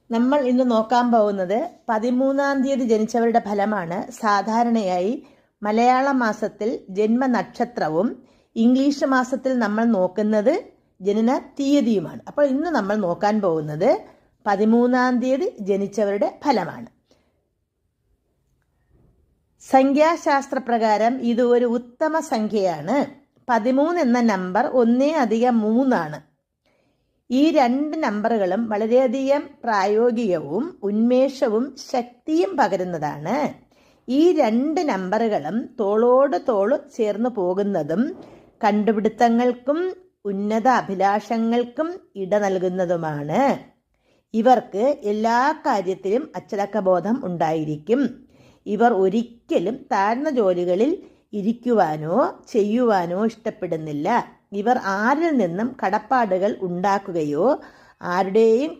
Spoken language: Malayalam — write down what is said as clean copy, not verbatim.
നമ്മൾ ഇന്ന് നോക്കാൻ പോകുന്നത് 13-ാം തീയതി ജനിച്ചവരുടെ ഫലമാണ്. സാധാരണയായി മലയാള മാസത്തിൽ ജന്മനക്ഷത്രവും ഇംഗ്ലീഷ് മാസത്തിൽ നമ്മൾ നോക്കുന്നത് ജനന തീയതിയുമാണ്. അപ്പോൾ ഇന്ന് നമ്മൾ നോക്കാൻ പോകുന്നത് 13-ാം തീയതി ജനിച്ചവരുടെ ഫലമാണ്. സംഖ്യാശാസ്ത്രപ്രകാരം ഇത് ഒരു ഉത്തമ സംഖ്യയാണ്. 13 എന്ന നമ്പർ 1+3 ആണ്. ഈ രണ്ട് നമ്പറുകളും വളരെയധികം പ്രായോഗികവും ഉന്മേഷവും ശക്തിയും പകരുന്നതാണ്. ഈ രണ്ട് നമ്പറുകളും തോളോട് തോൾ ചേർന്ന് പോകുന്നതും കണ്ടുപിടുത്തങ്ങൾക്കും ഉന്നത അഭിലാഷങ്ങൾക്കും ഇട നൽകുന്നതുമാണ്. ഇവർക്ക് എല്ലാ കാര്യത്തിലും അച്ചടക്കബോധം ഉണ്ടായിരിക്കും. ഇവർ ഒരിക്കലും താഴ്ന്ന ജോലികളിൽ ഇരിക്കുവാനോ ചെയ്യുവാനോ ഇഷ്ടപ്പെടുന്നില്ല. ഇവർ ആരിൽ നിന്നും കടപ്പാടുകൾ ഉണ്ടാക്കുകയോ ആരുടെയും